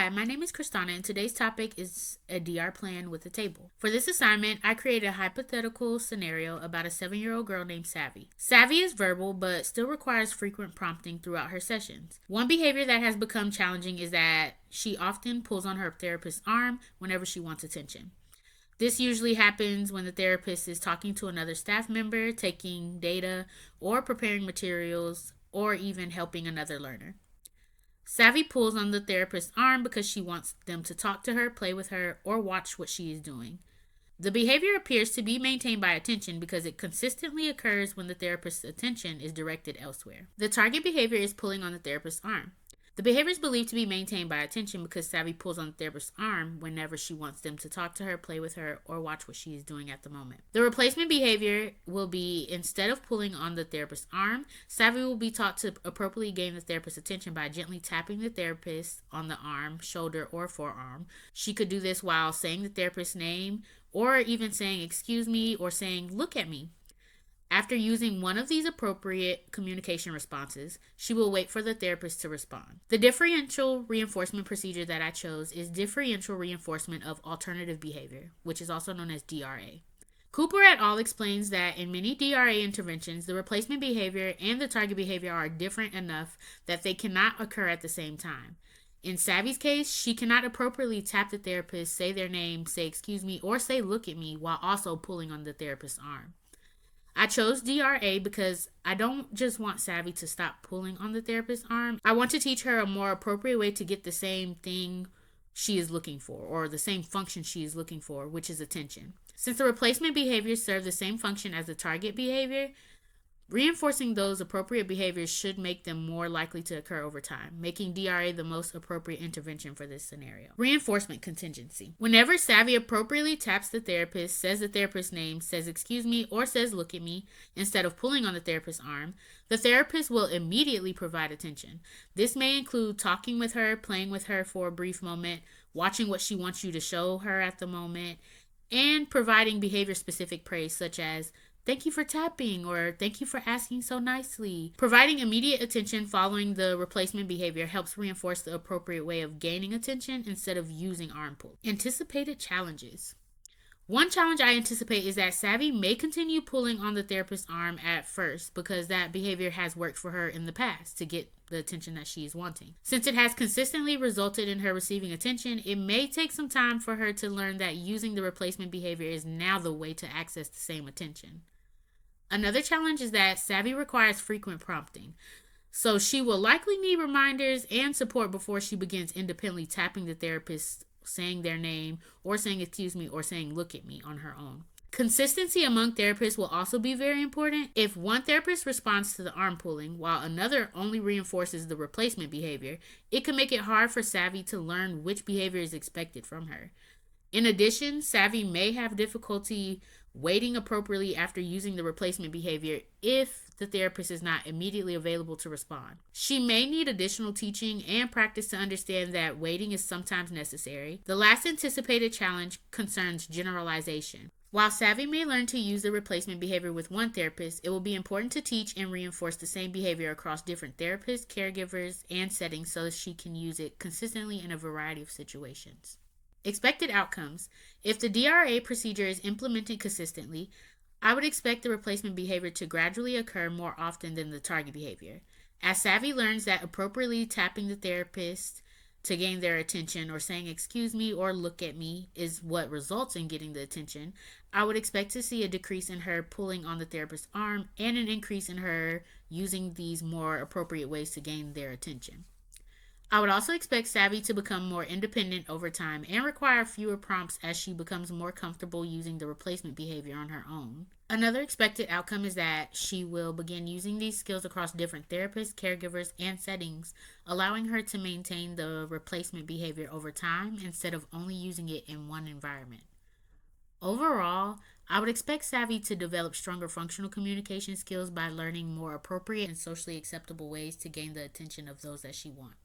Hi, my name is Christanna, and today's topic is a DR plan with a table. For this assignment, I created a hypothetical scenario about a 7-year-old girl named Savvy. Savvy is verbal, but still requires frequent prompting throughout her sessions. One behavior that has become challenging is that she often pulls on her therapist's arm whenever she wants attention. This usually happens when the therapist is talking to another staff member, taking data, or preparing materials, or even helping another learner. Savvy pulls on the therapist's arm because she wants them to talk to her, play with her, or watch what she is doing. The behavior appears to be maintained by attention because it consistently occurs when the therapist's attention is directed elsewhere. The target behavior is pulling on the therapist's arm. The behavior is believed to be maintained by attention because Savvy pulls on the therapist's arm whenever she wants them to talk to her, play with her, or watch what she is doing at the moment. The replacement behavior will be, instead of pulling on the therapist's arm, Savvy will be taught to appropriately gain the therapist's attention by gently tapping the therapist on the arm, shoulder, or forearm. She could do this while saying the therapist's name, or even saying, "Excuse me," or saying, "Look at me." After using one of these appropriate communication responses, she will wait for the therapist to respond. The differential reinforcement procedure that I chose is differential reinforcement of alternative behavior, which is also known as DRA. Cooper et al. Explains that in many DRA interventions, the replacement behavior and the target behavior are different enough that they cannot occur at the same time. In Savvy's case, she cannot appropriately tap the therapist, say their name, say "excuse me," or say "look at me" while also pulling on the therapist's arm. I chose DRA because I don't just want Savvy to stop pulling on the therapist's arm. I want to teach her a more appropriate way to get the same thing she is looking for, or the same function she is looking for, which is attention. Since the replacement behaviors serve the same function as the target behavior, reinforcing those appropriate behaviors should make them more likely to occur over time, making DRA the most appropriate intervention for this scenario. Reinforcement contingency. Whenever Savvy appropriately taps the therapist, says the therapist's name, says "excuse me," or says "look at me," instead of pulling on the therapist's arm, the therapist will immediately provide attention. This may include talking with her, playing with her for a brief moment, watching what she wants you to show her at the moment, and providing behavior-specific praise such as "Thank you for tapping," or "Thank you for asking so nicely." Providing immediate attention following the replacement behavior helps reinforce the appropriate way of gaining attention instead of using arm pull. Anticipated challenges. One challenge I anticipate is that Savvy may continue pulling on the therapist's arm at first because that behavior has worked for her in the past to get the attention that she is wanting. Since it has consistently resulted in her receiving attention, it may take some time for her to learn that using the replacement behavior is now the way to access the same attention. Another challenge is that Savvy requires frequent prompting, so she will likely need reminders and support before she begins independently tapping the therapist, saying their name, or saying "excuse me," or saying "look at me" on her own. Consistency among therapists will also be very important. If one therapist responds to the arm pulling while another only reinforces the replacement behavior, it can make it hard for Savvy to learn which behavior is expected from her. In addition, Savvy may have difficulty waiting appropriately after using the replacement behavior if the therapist is not immediately available to respond. She may need additional teaching and practice to understand that waiting is sometimes necessary. The last anticipated challenge concerns generalization. While Savvy may learn to use the replacement behavior with one therapist, it will be important to teach and reinforce the same behavior across different therapists, caregivers, and settings so that she can use it consistently in a variety of situations. Expected outcomes. If the DRA procedure is implemented consistently, I would expect the replacement behavior to gradually occur more often than the target behavior. As Savvy learns that appropriately tapping the therapist to gain their attention or saying "excuse me" or "look at me" is what results in getting the attention, I would expect to see a decrease in her pulling on the therapist's arm and an increase in her using these more appropriate ways to gain their attention. I would also expect Savvy to become more independent over time and require fewer prompts as she becomes more comfortable using the replacement behavior on her own. Another expected outcome is that she will begin using these skills across different therapists, caregivers, and settings, allowing her to maintain the replacement behavior over time instead of only using it in one environment. Overall, I would expect Savvy to develop stronger functional communication skills by learning more appropriate and socially acceptable ways to gain the attention of those that she wants.